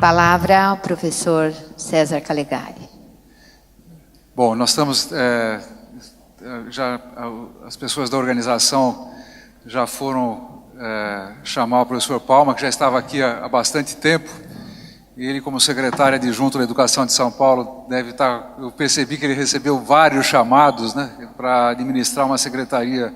Palavra ao professor César Calegari. Bom, nós estamos, as pessoas da organização já foram chamar o professor Palma, que já estava aqui há bastante tempo, e ele, como secretário adjunto da Educação de São Paulo, deve estar, eu percebi que ele recebeu vários chamados, né, para administrar uma secretaria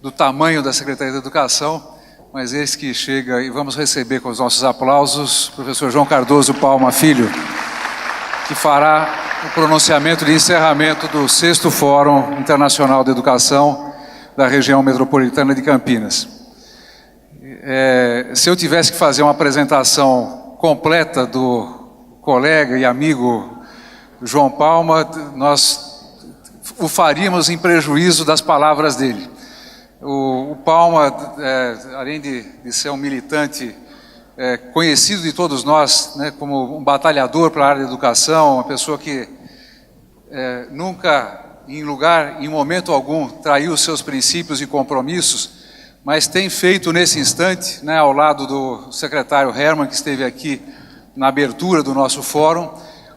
do tamanho da Secretaria da Educação, mas eis que chega e vamos receber com os nossos aplausos o professor João Cardoso Palma Filho, que fará o pronunciamento de encerramento do 6º Fórum Internacional de Educação da região metropolitana de Campinas. Se eu tivesse que fazer uma apresentação completa do colega e amigo João Palma, nós o faríamos em prejuízo das palavras dele. O Palma, além de ser um militante conhecido de todos nós, né, como um batalhador para a área da educação, uma pessoa que nunca, em momento algum, traiu os seus princípios e compromissos, mas tem feito nesse instante, né, ao lado do secretário Herman, que esteve aqui na abertura do nosso fórum,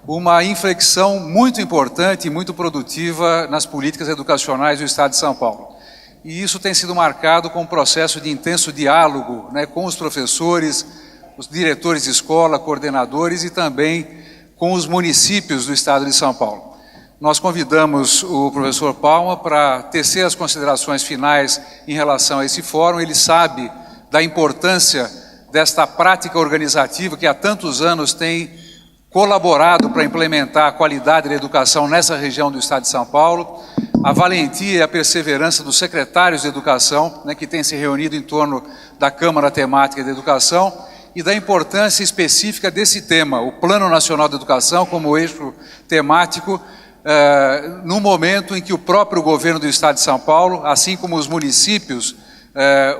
uma inflexão muito importante e muito produtiva nas políticas educacionais do Estado de São Paulo. E isso tem sido marcado com um processo de intenso diálogo, né, com os professores, os diretores de escola, coordenadores e também com os municípios do Estado de São Paulo. Nós convidamos o professor Palma para tecer as considerações finais em relação a esse fórum. Ele sabe da importância desta prática organizativa que há tantos anos tem colaborado para implementar a qualidade da educação nessa região do Estado de São Paulo, a valentia e a perseverança dos secretários de educação, né, que têm se reunido em torno da Câmara Temática de Educação, e da importância específica desse tema, o Plano Nacional de Educação como eixo temático, no momento em que o próprio governo do Estado de São Paulo, assim como os municípios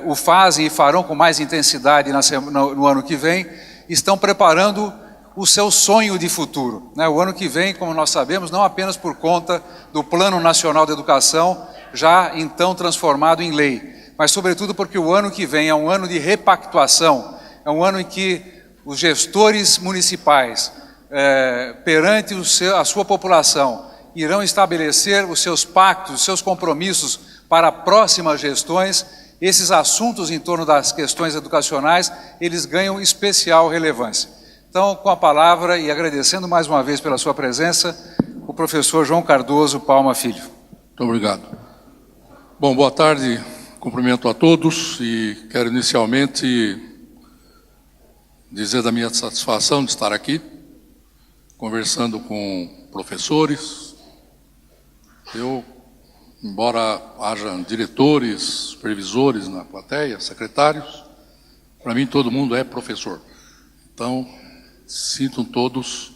o fazem e farão com mais intensidade no ano que vem, estão preparando o seu sonho de futuro, né? O ano que vem, como nós sabemos, não apenas por conta do Plano Nacional de Educação, já então transformado em lei, mas sobretudo porque o ano que vem é um ano de repactuação, é um ano em que os gestores municipais, perante a sua população, irão estabelecer os seus pactos, os seus compromissos para próximas gestões. Esses assuntos em torno das questões educacionais, eles ganham especial relevância. Então, com a palavra e agradecendo mais uma vez pela sua presença, o professor João Cardoso Palma Filho. Muito obrigado. Bom, boa tarde, cumprimento a todos e quero inicialmente dizer da minha satisfação de estar aqui, conversando com professores. Embora haja diretores, supervisores na plateia, secretários, para mim todo mundo é professor. Então, sintam todos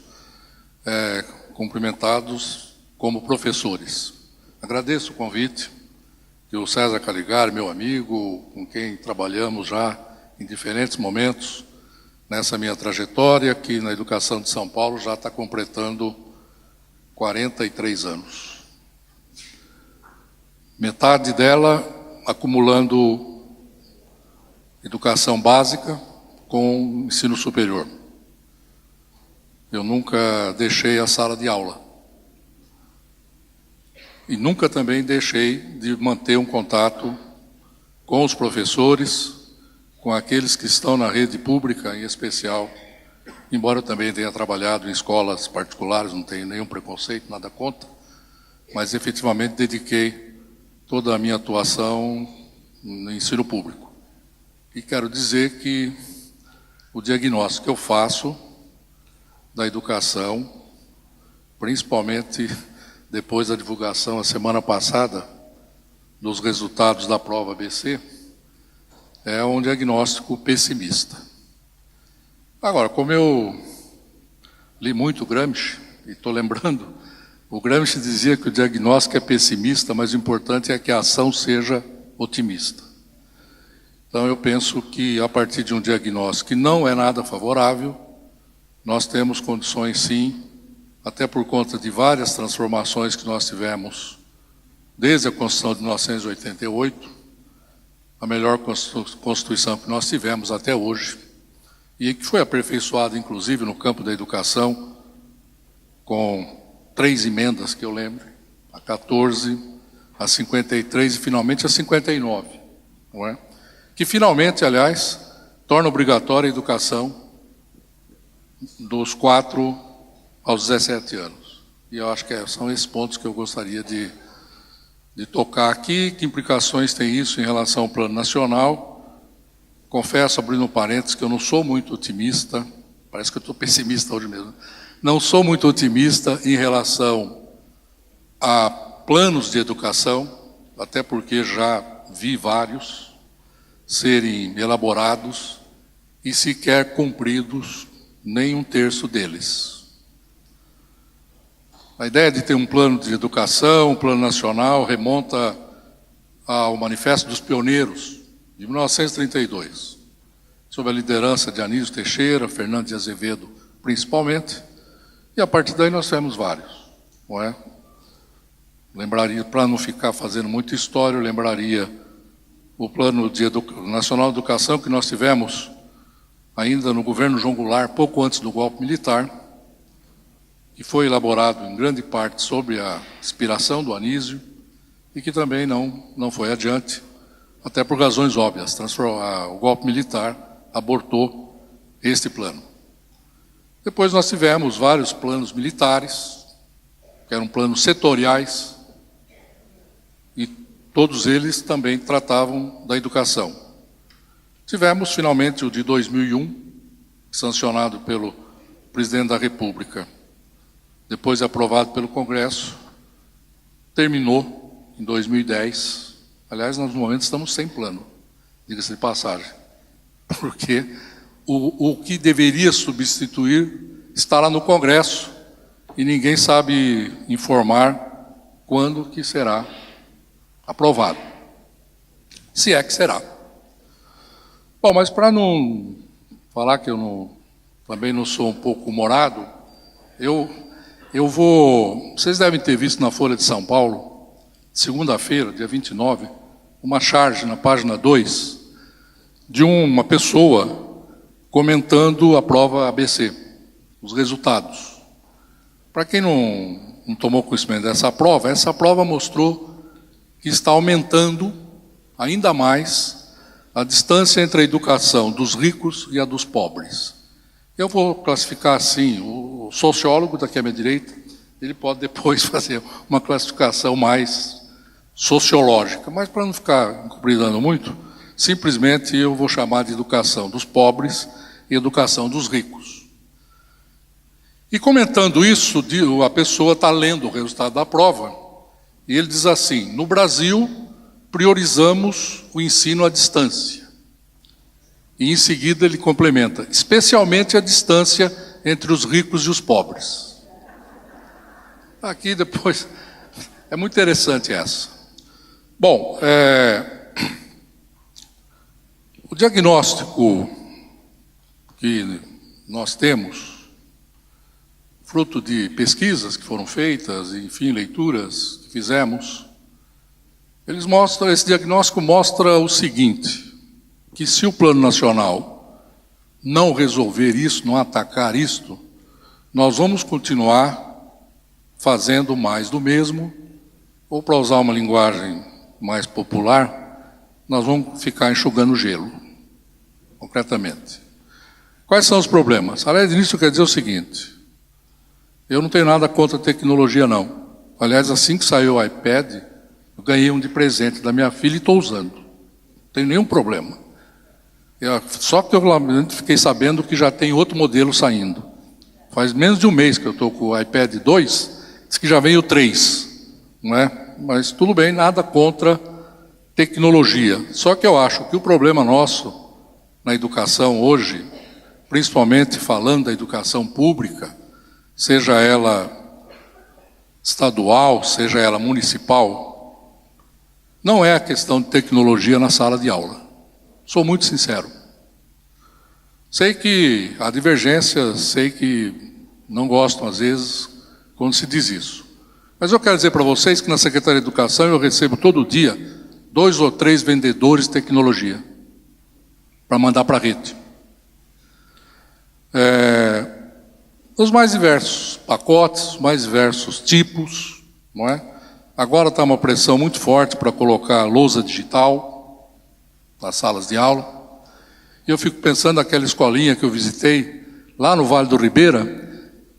cumprimentados como professores. Agradeço o convite que o César Calegari, meu amigo, com quem trabalhamos já em diferentes momentos nessa minha trajetória, que na educação de São Paulo já está completando 43 anos. Metade dela acumulando educação básica com ensino superior. Eu nunca deixei a sala de aula. E nunca também deixei de manter um contato com os professores, com aqueles que estão na rede pública em especial, embora eu também tenha trabalhado em escolas particulares, não tenho nenhum preconceito, nada contra, mas efetivamente dediquei toda a minha atuação no ensino público. E quero dizer que o diagnóstico que eu faço da educação, principalmente depois da divulgação, a semana passada, dos resultados da prova ABC, é um diagnóstico pessimista. Agora, como eu li muito Gramsci, e estou lembrando, o Gramsci dizia que o diagnóstico é pessimista, mas o importante é que a ação seja otimista. Então eu penso que a partir de um diagnóstico que não é nada favorável, nós temos condições sim, até por conta de várias transformações que nós tivemos desde a Constituição de 1988, a melhor Constituição que nós tivemos até hoje, e que foi aperfeiçoado, inclusive, no campo da educação, com 3 emendas que eu lembro, a 14, a 53 e finalmente a 59, não é? Que finalmente, aliás, torna obrigatória a educação dos 4 aos 17 anos. E eu acho que são esses pontos que eu gostaria de tocar aqui. Que implicações tem isso em relação ao plano nacional? Confesso, abrindo um parênteses, que eu não sou muito otimista, parece que eu estou pessimista hoje mesmo, não sou muito otimista em relação a planos de educação, até porque já vi vários serem elaborados e sequer cumpridos nem 1/3 deles. A ideia de ter um plano de educação, um plano nacional, remonta ao Manifesto dos Pioneiros, de 1932, sob a liderança de Anísio Teixeira, Fernando de Azevedo, principalmente, e a partir daí nós tivemos vários, não é? Lembraria, para não ficar fazendo muita história, eu lembraria o Plano Nacional de Educação que nós tivemos ainda no governo João Goulart, pouco antes do golpe militar, que foi elaborado em grande parte sob a inspiração do Anísio e que também não foi adiante, até por razões óbvias. O golpe militar abortou este plano. Depois nós tivemos vários planos militares, que eram planos setoriais, e todos eles também tratavam da educação. Tivemos finalmente o de 2001, sancionado pelo presidente da República, depois aprovado pelo Congresso, terminou em 2010. Aliás, nós no momento estamos sem plano, diga-se de passagem, porque o que deveria substituir está lá no Congresso e ninguém sabe informar quando que será aprovado, se é que será. Bom, mas para não falar que também não sou um pouco humorado, eu vou... Vocês devem ter visto na Folha de São Paulo, segunda-feira, dia 29, uma charge na página 2 de uma pessoa comentando a prova ABC, os resultados. Para quem não tomou conhecimento dessa prova, essa prova mostrou que está aumentando ainda mais a distância entre a educação dos ricos e a dos pobres. Eu vou classificar assim, o sociólogo daqui à minha direita, ele pode depois fazer uma classificação mais sociológica, mas para não ficar encobridando muito, simplesmente eu vou chamar de educação dos pobres e educação dos ricos. E comentando isso, a pessoa está lendo o resultado da prova, e ele diz assim: no Brasil, priorizamos o ensino à distância. E em seguida ele complementa, especialmente a distância entre os ricos e os pobres. Aqui depois, é muito interessante essa. Bom, o diagnóstico que nós temos, fruto de pesquisas que foram feitas, enfim, leituras que fizemos, esse diagnóstico mostra o seguinte, que se o Plano Nacional não resolver isso, não atacar isto, nós vamos continuar fazendo mais do mesmo, ou para usar uma linguagem mais popular, nós vamos ficar enxugando gelo, concretamente. Quais são os problemas? Aliás, nisso quer dizer o seguinte, eu não tenho nada contra a tecnologia, não. Aliás, assim que saiu o iPad, eu ganhei um de presente da minha filha e estou usando. Não tenho nenhum problema. Só que eu fiquei sabendo que já tem outro modelo saindo. Faz menos de um mês que eu estou com o iPad 2, diz que já veio o 3, não é? Mas tudo bem, nada contra tecnologia. Só que eu acho que o problema nosso na educação hoje, principalmente falando da educação pública, seja ela estadual, seja ela municipal, não é a questão de tecnologia na sala de aula. Sou muito sincero. Sei que há divergências, sei que não gostam às vezes quando se diz isso. Mas eu quero dizer para vocês que na Secretaria de Educação eu recebo todo dia 2 ou 3 vendedores de tecnologia para mandar para a rede. Os mais diversos pacotes, mais diversos tipos, não é? Agora está uma pressão muito forte para colocar lousa digital nas salas de aula. E eu fico pensando naquela escolinha que eu visitei, lá no Vale do Ribeira,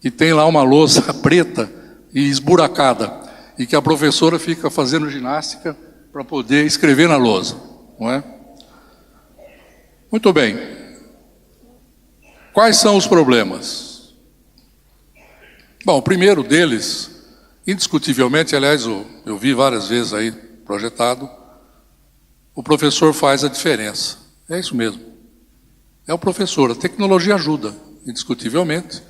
que tem lá uma lousa preta e esburacada, e que a professora fica fazendo ginástica para poder escrever na lousa, não é? Muito bem. Quais são os problemas? Bom, o primeiro deles, indiscutivelmente, aliás, eu vi várias vezes aí projetado, o professor faz a diferença. É isso mesmo. É o professor. A tecnologia ajuda, indiscutivelmente.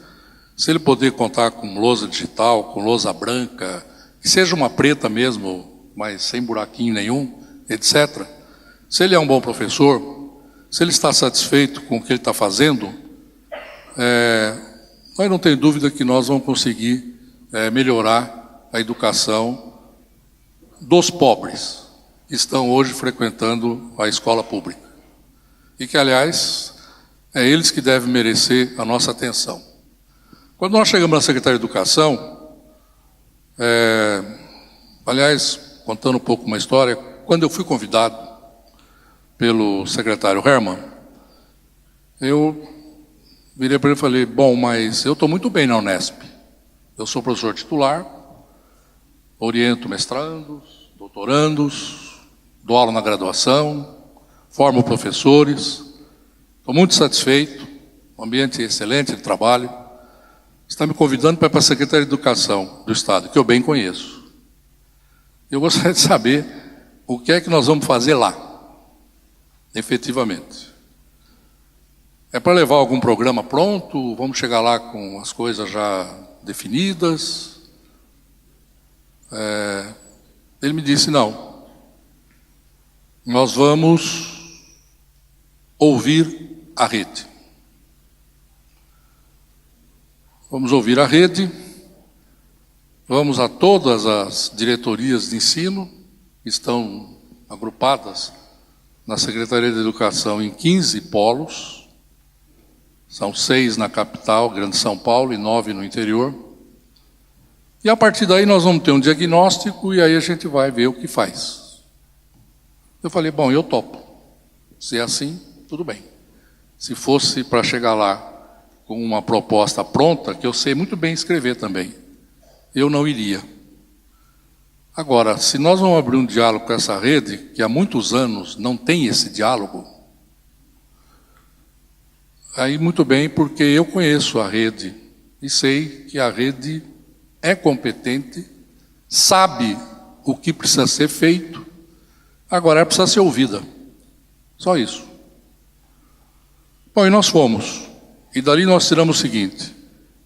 Se ele poder contar com lousa digital, com lousa branca, que seja uma preta mesmo, mas sem buraquinho nenhum, etc. Se ele é um bom professor, se ele está satisfeito com o que ele está fazendo, mas não tem dúvida que nós vamos conseguir melhorar a educação dos pobres que estão hoje frequentando a escola pública. E que, aliás, é eles que devem merecer a nossa atenção. Quando nós chegamos na Secretaria de Educação, aliás, contando um pouco uma história, quando eu fui convidado pelo secretário Herman, eu virei para ele e falei, bom, mas eu estou muito bem na Unesp. Eu sou professor titular, oriento mestrandos, doutorandos, dou aula na graduação, formo professores, estou muito satisfeito, um ambiente excelente de trabalho. Você está me convidando para ir para a Secretaria de Educação do Estado, que eu bem conheço. Eu gostaria de saber o que é que nós vamos fazer lá, efetivamente. É para levar algum programa pronto? Vamos chegar lá com as coisas já definidas? Ele me disse, não. Nós vamos ouvir a rede. Vamos ouvir a rede, vamos a todas as diretorias de ensino, que estão agrupadas na Secretaria de Educação em 15 polos, são 6 na capital, Grande São Paulo, e 9 no interior. E a partir daí nós vamos ter um diagnóstico e aí a gente vai ver o que faz. Eu falei, bom, eu topo. Se é assim, tudo bem. Se fosse para chegar lá com uma proposta pronta, que eu sei muito bem escrever também, eu não iria. Agora, se nós vamos abrir um diálogo com essa rede, que há muitos anos não tem esse diálogo, aí muito bem, porque eu conheço a rede e sei que a rede é competente, sabe o que precisa ser feito, agora ela precisa ser ouvida. Só isso. Bom, e nós fomos. E dali nós tiramos o seguinte,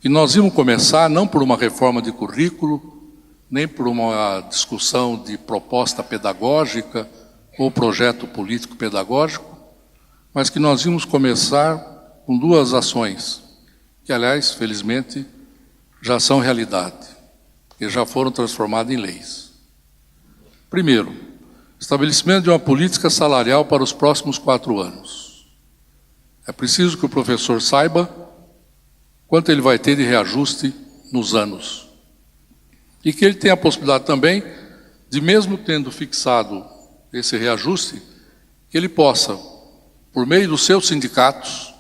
que nós íamos começar não por uma reforma de currículo, nem por uma discussão de proposta pedagógica ou projeto político pedagógico, mas que nós íamos começar com 2 ações, que, aliás, felizmente, já são realidade, e já foram transformadas em leis. Primeiro, estabelecimento de uma política salarial para os próximos 4 anos. É preciso que o professor saiba quanto ele vai ter de reajuste nos anos. E que ele tenha a possibilidade também de, mesmo tendo fixado esse reajuste, que ele possa, por meio dos seus sindicatos,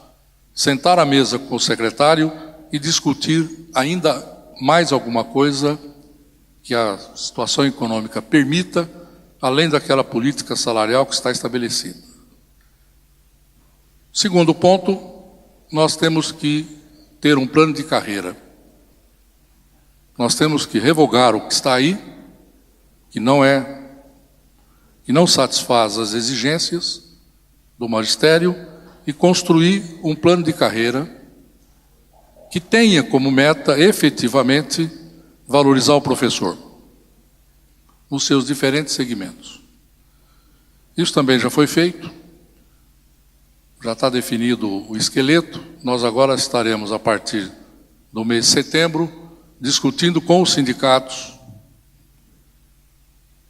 sentar à mesa com o secretário e discutir ainda mais alguma coisa que a situação econômica permita, além daquela política salarial que está estabelecida. Segundo ponto, nós temos que ter um plano de carreira. Nós temos que revogar o que está aí, que não satisfaz as exigências do magistério, e construir um plano de carreira que tenha como meta, efetivamente, valorizar o professor nos seus diferentes segmentos. Isso também já foi feito, já está definido o esqueleto. Nós agora estaremos, a partir do mês de setembro, discutindo com os sindicatos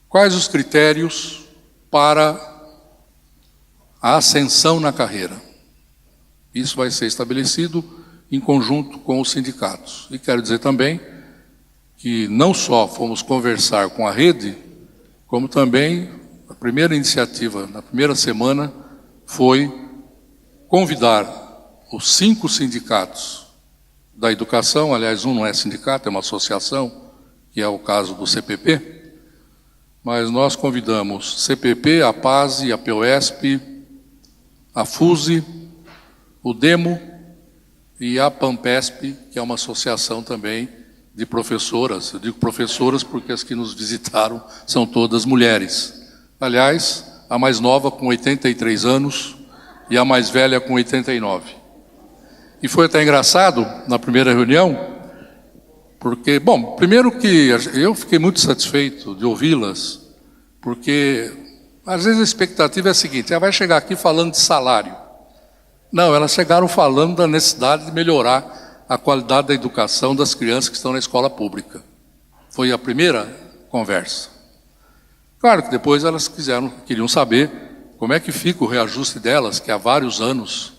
quais os critérios para a ascensão na carreira. Isso vai ser estabelecido em conjunto com os sindicatos. E quero dizer também que não só fomos conversar com a rede, como também a primeira iniciativa, na primeira semana, foi convidar os 5 sindicatos da educação, aliás, um não é sindicato, é uma associação, que é o caso do CPP, mas nós convidamos CPP, a PASE, a POESP, a FUSE, o DEMO e a PAMPESP, que é uma associação também de professoras. Eu digo professoras porque as que nos visitaram são todas mulheres. Aliás, a mais nova com 83 anos e a mais velha com 89. E foi até engraçado, na primeira reunião, porque, bom, primeiro que eu fiquei muito satisfeito de ouvi-las, porque às vezes a expectativa é a seguinte: ela vai chegar aqui falando de salário. Não, elas chegaram falando da necessidade de melhorar a qualidade da educação das crianças que estão na escola pública. Foi a primeira conversa. Claro que depois elas queriam saber como é que fica o reajuste delas, que há vários anos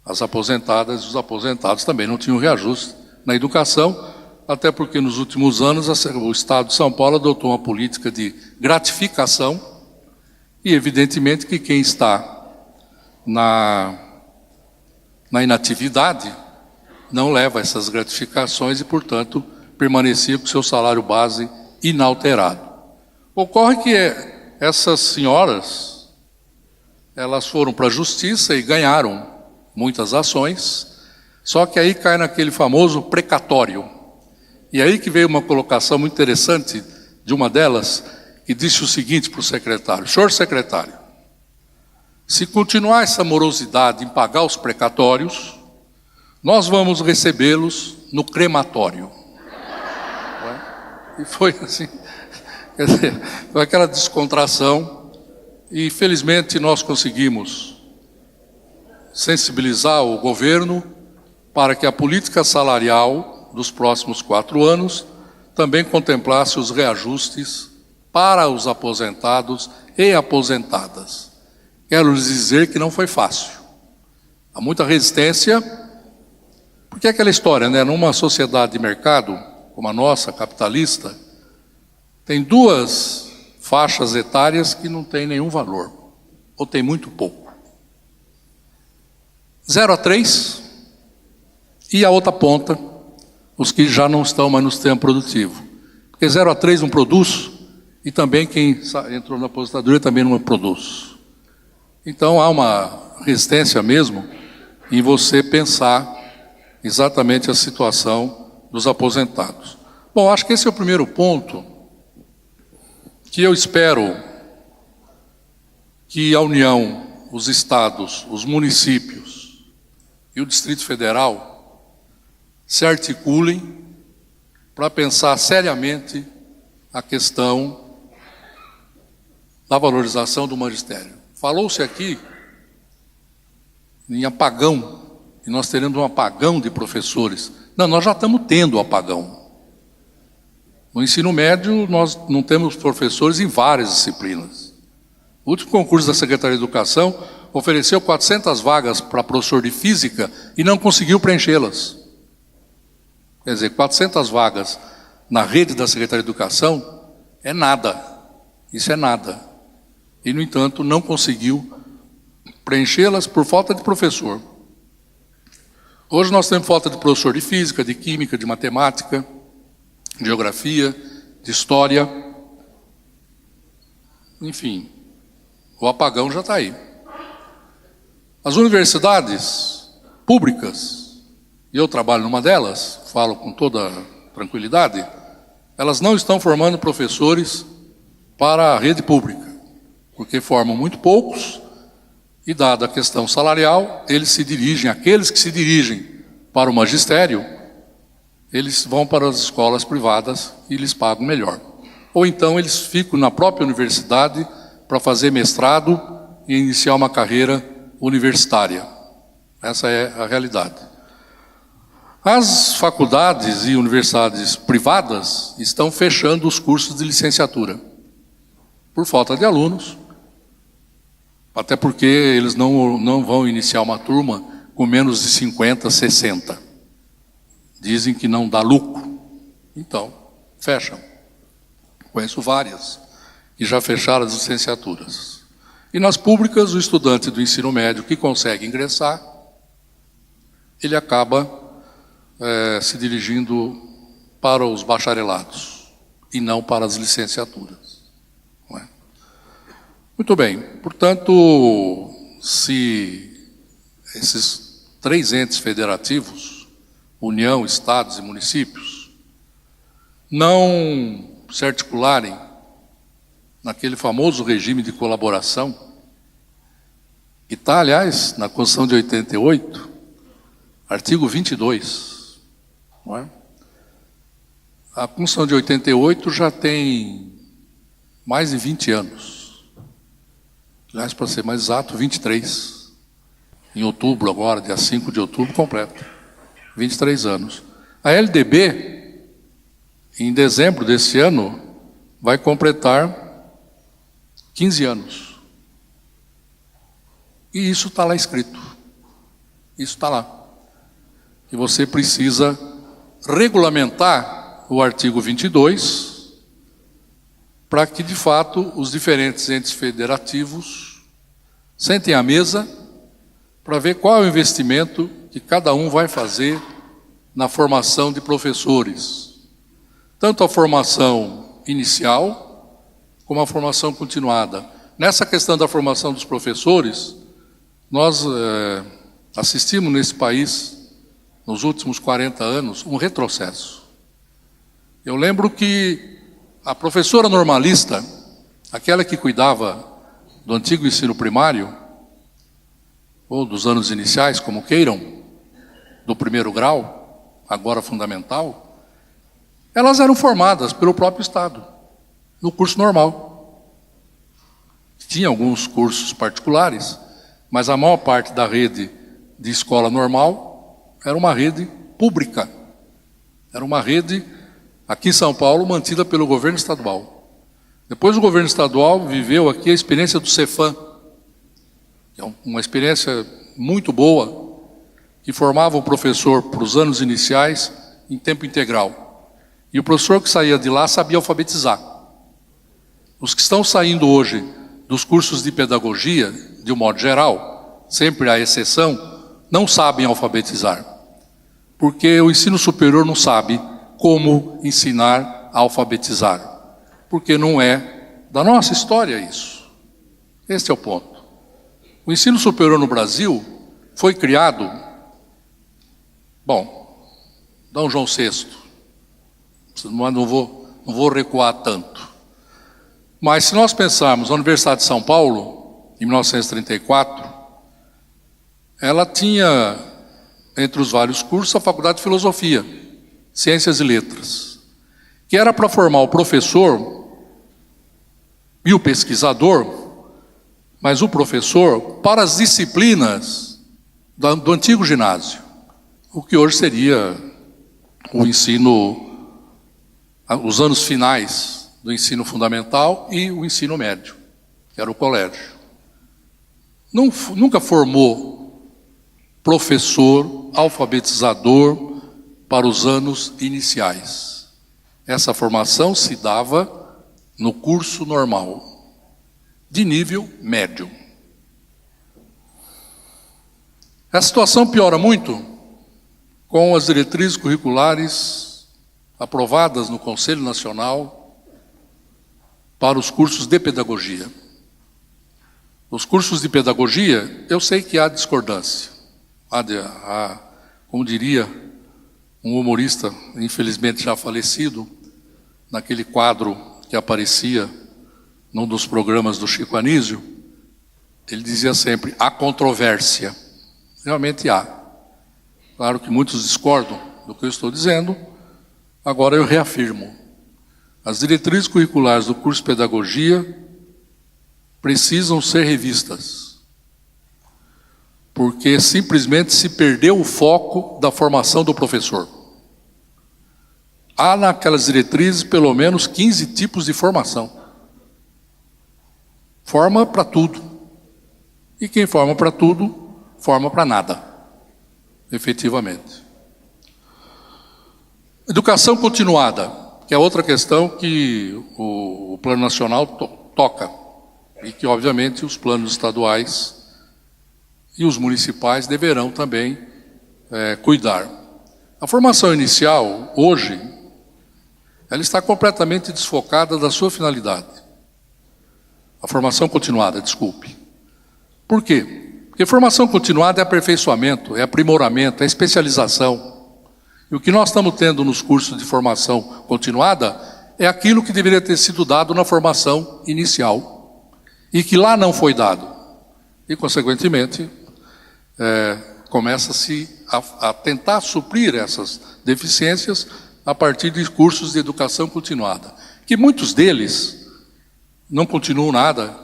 as aposentadas e os aposentados também não tinham reajuste na educação, até porque nos últimos anos o Estado de São Paulo adotou uma política de gratificação e evidentemente que quem está na inatividade não leva essas gratificações e, portanto, permanecia com seu salário base inalterado. Ocorre que essas senhoras, elas foram para a justiça e ganharam muitas ações, só que aí cai naquele famoso precatório. E aí que veio uma colocação muito interessante de uma delas, que disse o seguinte para o secretário: senhor secretário, se continuar essa morosidade em pagar os precatórios, nós vamos recebê-los no crematório. E foi assim, quer dizer, foi aquela descontração, e felizmente nós conseguimos sensibilizar o governo para que a política salarial dos próximos 4 anos também contemplasse os reajustes para os aposentados e aposentadas. Quero lhes dizer que não foi fácil. Há muita resistência, porque é aquela história, né? Numa sociedade de mercado, como a nossa, capitalista, tem 2 faixas etárias que não têm nenhum valor, ou tem muito pouco. 0 a 3, e a outra ponta, os que já não estão mais no sistema produtivo. Porque 0 a 3 não produz, e também quem entrou na aposentadoria também não produz. Então há uma resistência mesmo em você pensar exatamente a situação dos aposentados. Bom, acho que esse é o primeiro ponto que eu espero que a União, os estados, os municípios e o Distrito Federal se articulem para pensar seriamente a questão da valorização do magistério. Falou-se aqui em apagão, e nós teremos um apagão de professores. Não, nós já estamos tendo apagão. No ensino médio, nós não temos professores em várias disciplinas. O último concurso da Secretaria de Educação ofereceu 400 vagas para professor de física e não conseguiu preenchê-las. Quer dizer, 400 vagas na rede da Secretaria de Educação é nada. Isso é nada. E, no entanto, não conseguiu preenchê-las por falta de professor. Hoje nós temos falta de professor de física, de química, de matemática, de geografia, de história. Enfim, o apagão já está aí. As universidades públicas, e eu trabalho numa delas, falo com toda tranquilidade, elas não estão formando professores para a rede pública, porque formam muito poucos, e dada a questão salarial, aqueles que se dirigem para o magistério, eles vão para as escolas privadas e eles pagam melhor. Ou então eles ficam na própria universidade para fazer mestrado e iniciar uma carreira universitária. Essa é a realidade. As faculdades e universidades privadas estão fechando os cursos de licenciatura, por falta de alunos, até porque eles não vão iniciar uma turma com menos de 50, 60. dizem que não dá lucro. Então, fecham. Conheço várias que já fecharam as licenciaturas. E nas públicas, o estudante do ensino médio que consegue ingressar, ele acaba se dirigindo para os bacharelados e não para as licenciaturas. Não é? Muito bem, portanto, se esses 3 entes federativos, União, Estados e municípios, não se articularem naquele famoso regime de colaboração, que está, aliás, na Constituição de 88, artigo 22, não é? A Constituição de 88 já tem mais de 20 anos. Aliás, para ser mais exato, 23. Em outubro agora, dia 5 de outubro, completo. 23 anos. A LDB, em dezembro desse ano, vai completar 15 anos. E isso está lá escrito. Isso está lá. E você precisa regulamentar o artigo 22 para que, de fato, os diferentes entes federativos sentem à mesa para ver qual é o investimento que cada um vai fazer na formação de professores. Tanto a formação inicial, como a formação continuada. Nessa questão da formação dos professores, nós assistimos nesse país, nos últimos 40 anos, um retrocesso. Eu lembro que a professora normalista, aquela que cuidava do antigo ensino primário, ou dos anos iniciais, como queiram, do primeiro grau, agora fundamental, elas eram formadas pelo próprio Estado, no curso normal. Tinha alguns cursos particulares, mas a maior parte da rede de escola normal era uma rede pública. Era uma rede, aqui em São Paulo, mantida pelo governo estadual. Depois o governo estadual viveu aqui a experiência do Cefam, que é uma experiência muito boa, que formava o professor para os anos iniciais em tempo integral. E o professor que saía de lá sabia alfabetizar. Os que estão saindo hoje dos cursos de pedagogia, de um modo geral, sempre há exceção, não sabem alfabetizar. Porque o ensino superior não sabe como ensinar a alfabetizar. Porque não é da nossa história isso. Este é o ponto. O ensino superior no Brasil foi criado, Dom João VI, não vou recuar tanto. Mas se nós pensarmos na Universidade de São Paulo, em 1934, ela tinha, entre os vários cursos, a Faculdade de Filosofia, Ciências e Letras, que era para formar o professor e o pesquisador, mas o professor para as disciplinas do antigo ginásio, o que hoje seria o ensino, os anos finais do ensino fundamental e o ensino médio, que era o colégio. Nunca formou professor, alfabetizador para os anos iniciais. Essa formação se dava no curso normal, de nível médio. A situação piora muito com as diretrizes curriculares aprovadas no Conselho Nacional para os cursos de pedagogia. Os cursos de pedagogia, eu sei que há discordância. Como diria um humorista, infelizmente já falecido, naquele quadro que aparecia num dos programas do Chico Anísio, ele dizia sempre, há controvérsia. Realmente há. Claro que muitos discordam do que eu estou dizendo, agora eu reafirmo. As diretrizes curriculares do curso de pedagogia precisam ser revistas, porque simplesmente se perdeu o foco da formação do professor. Há naquelas diretrizes pelo menos 15 tipos de formação. Forma para tudo. E quem forma para tudo, forma para nada. Efetivamente. Educação continuada, que é outra questão que o Plano Nacional toca, e que, obviamente, os planos estaduais e os municipais deverão também cuidar. A formação inicial, hoje, ela está completamente desfocada da sua finalidade. A formação continuada, desculpe. Por quê? Porque formação continuada é aperfeiçoamento, é aprimoramento, é especialização. E o que nós estamos tendo nos cursos de formação continuada é aquilo que deveria ter sido dado na formação inicial e que lá não foi dado. E, consequentemente, começa-se a tentar suprir essas deficiências a partir de cursos de educação continuada, que muitos deles não continuam nada,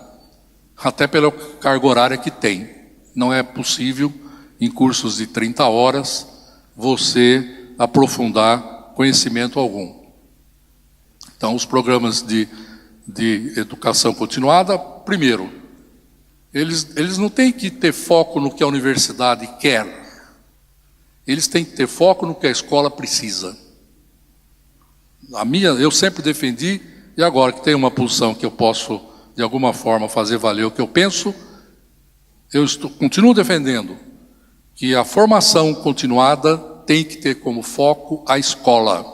até pela carga horária que tem. Não é possível, em cursos de 30 horas, você aprofundar conhecimento algum. Então, os programas de educação continuada, primeiro, eles não têm que ter foco no que a universidade quer, eles têm que ter foco no que a escola precisa. Eu sempre defendi, e agora que tenho uma posição que eu posso, de alguma forma, fazer valer o que eu penso, continuo defendendo que a formação continuada tem que ter como foco a escola.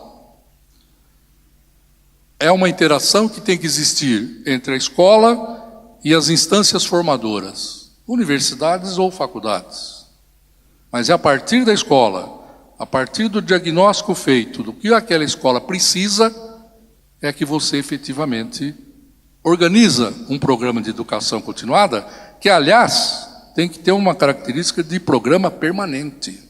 É uma interação que tem que existir entre a escola e as instâncias formadoras, universidades ou faculdades. Mas é a partir da escola, a partir do diagnóstico feito do que aquela escola precisa, é que você efetivamente organiza um programa de educação continuada, que, aliás, tem que ter uma característica de programa permanente.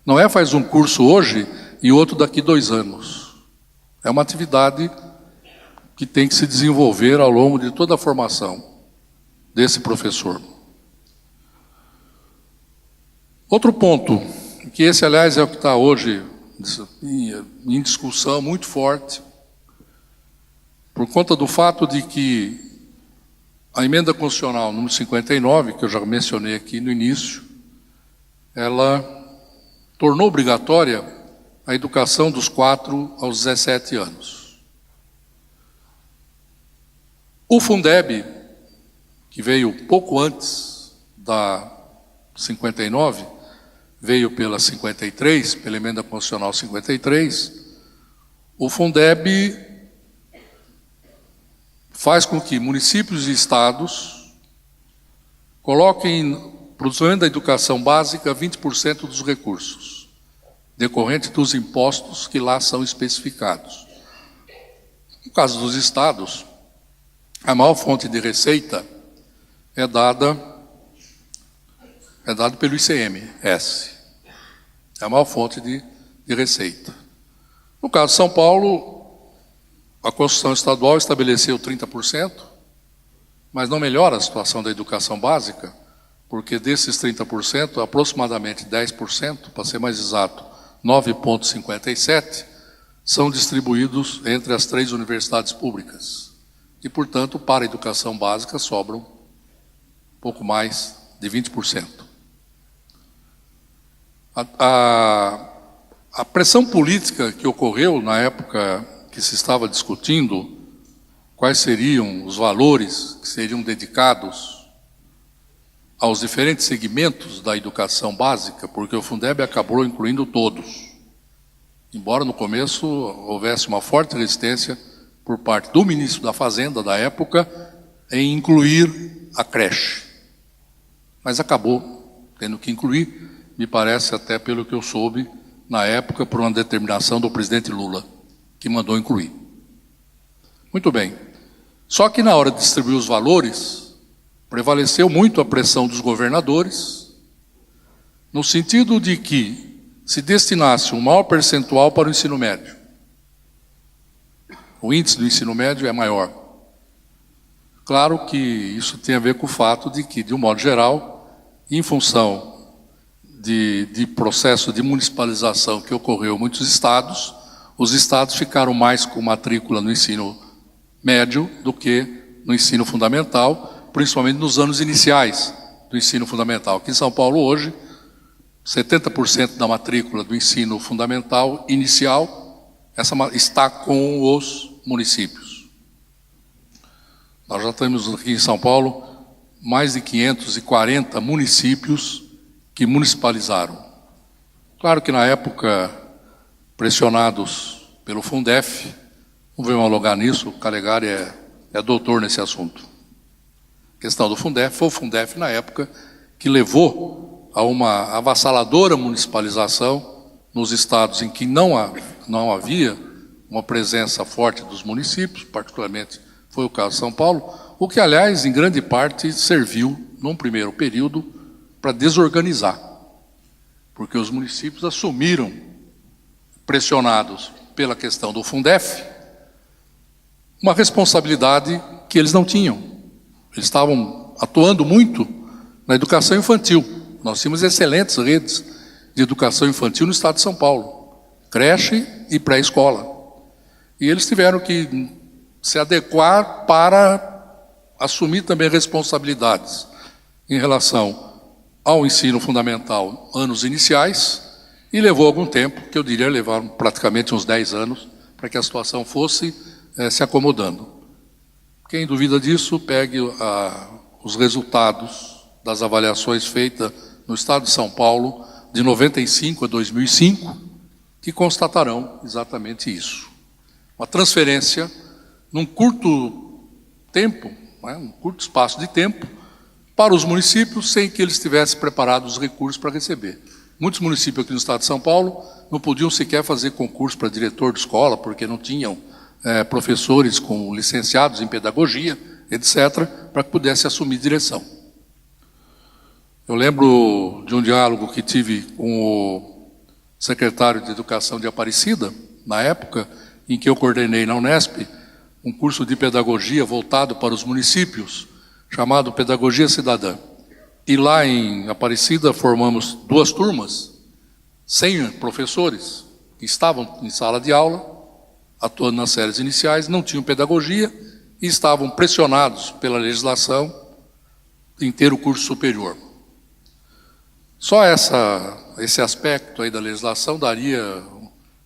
Não é faz um curso hoje e outro daqui 2 anos. É uma atividade que tem que se desenvolver ao longo de toda a formação desse professor. Outro ponto, que esse, aliás, é o que está hoje em discussão muito forte, por conta do fato de que a emenda constitucional número 59, que eu já mencionei aqui no início, ela tornou obrigatória a educação dos 4 aos 17 anos. O Fundeb, que veio pouco antes da 59, veio pela 53, pela emenda constitucional 53, o Fundeb faz com que municípios e estados coloquem para o desenvolvimento da educação básica 20% dos recursos, decorrente dos impostos que lá são especificados. No caso dos estados, a maior fonte de receita é dada pelo ICMS. É a maior fonte de receita. No caso de São Paulo, a Constituição Estadual estabeleceu 30%, mas não melhora a situação da educação básica, porque desses 30%, aproximadamente 10%, para ser mais exato, 9,57%, são distribuídos entre as 3 universidades públicas. E, portanto, para a educação básica sobram pouco mais de 20%. A pressão política que ocorreu na época que se estava discutindo quais seriam os valores que seriam dedicados aos diferentes segmentos da educação básica, porque o Fundeb acabou incluindo todos, embora no começo houvesse uma forte resistência por parte do ministro da Fazenda da época em incluir a creche, mas acabou tendo que incluir, me parece até pelo que eu soube na época, por uma determinação do presidente Lula, que mandou incluir. Muito bem. Só que na hora de distribuir os valores, prevaleceu muito a pressão dos governadores, no sentido de que se destinasse um maior percentual para o ensino médio. O índice do ensino médio é maior. Claro que isso tem a ver com o fato de que, de um modo geral, em função de processo de municipalização que ocorreu em muitos estados, os estados ficaram mais com matrícula no ensino médio do que no ensino fundamental, principalmente nos anos iniciais do ensino fundamental. Aqui em São Paulo, hoje, 70% da matrícula do ensino fundamental inicial está com os municípios. Nós já temos aqui em São Paulo mais de 540 municípios que municipalizaram. Claro que na época, pressionados pelo Fundef, não vamos alugar nisso, o Calegari é doutor nesse assunto. A questão do Fundef, foi o Fundef na época que levou a uma avassaladora municipalização nos estados em que não havia uma presença forte dos municípios, particularmente foi o caso de São Paulo, o que, aliás, em grande parte serviu, num primeiro período, para desorganizar, porque os municípios assumiram, pressionados pela questão do Fundef, uma responsabilidade que eles não tinham. Eles estavam atuando muito na educação infantil. Nós tínhamos excelentes redes de educação infantil no estado de São Paulo, creche e pré-escola. E eles tiveram que se adequar para assumir também responsabilidades em relação ao ensino fundamental, anos iniciais, e levou algum tempo, que eu diria levaram praticamente uns 10 anos, para que a situação fosse se acomodando. Quem duvida disso, pegue os resultados das avaliações feitas no estado de São Paulo, de 95 a 2005, que constatarão exatamente isso. Uma transferência num curto tempo, um curto espaço de tempo, para os municípios, sem que eles tivessem preparado os recursos para receber. Muitos municípios aqui no estado de São Paulo não podiam sequer fazer concurso para diretor de escola, porque não tinham professores com licenciados em pedagogia, etc., para que pudesse assumir direção. Eu lembro de um diálogo que tive com o secretário de Educação de Aparecida, na época em que eu coordenei na Unesp um curso de pedagogia voltado para os municípios, chamado Pedagogia Cidadã. E lá em Aparecida formamos 2 turmas, 100 professores que estavam em sala de aula, atuando nas séries iniciais, não tinham pedagogia e estavam pressionados pela legislação em ter o curso superior. Só esse aspecto aí da legislação daria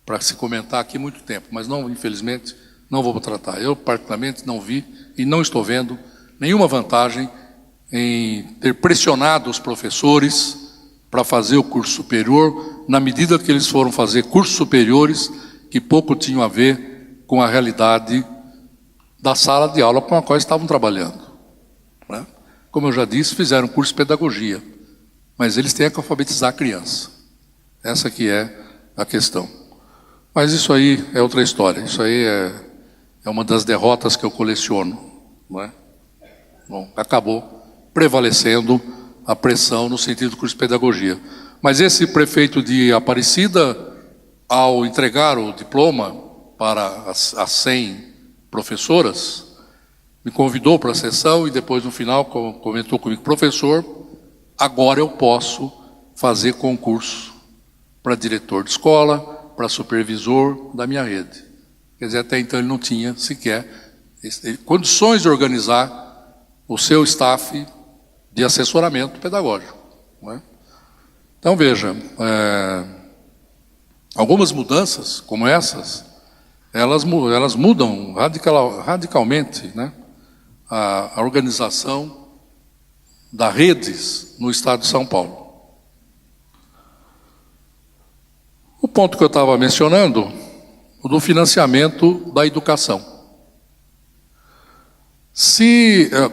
para se comentar aqui muito tempo, mas não, infelizmente, não vou tratar. Eu, particularmente, não vi e não estou vendo nenhuma vantagem em ter pressionado os professores para fazer o curso superior, na medida que eles foram fazer cursos superiores que pouco tinham a ver com a realidade da sala de aula com a qual estavam trabalhando. Né? Como eu já disse, fizeram curso de pedagogia, mas eles têm que alfabetizar a criança. Essa que é a questão. Mas isso aí é outra história. Isso aí é uma das derrotas que eu coleciono. Não é? Bom, acabou prevalecendo a pressão no sentido do curso de pedagogia. Mas esse prefeito de Aparecida, ao entregar o diploma para as 100 professoras, me convidou para a sessão e depois, no final, comentou comigo: professor, agora eu posso fazer concurso para diretor de escola, para supervisor da minha rede. Quer dizer, até então ele não tinha sequer condições de organizar o seu staff de assessoramento pedagógico. Não é? Então, veja, algumas mudanças como essas, elas mudam radicalmente, né, a organização das redes no estado de São Paulo. O ponto que eu estava mencionando, o do financiamento da educação.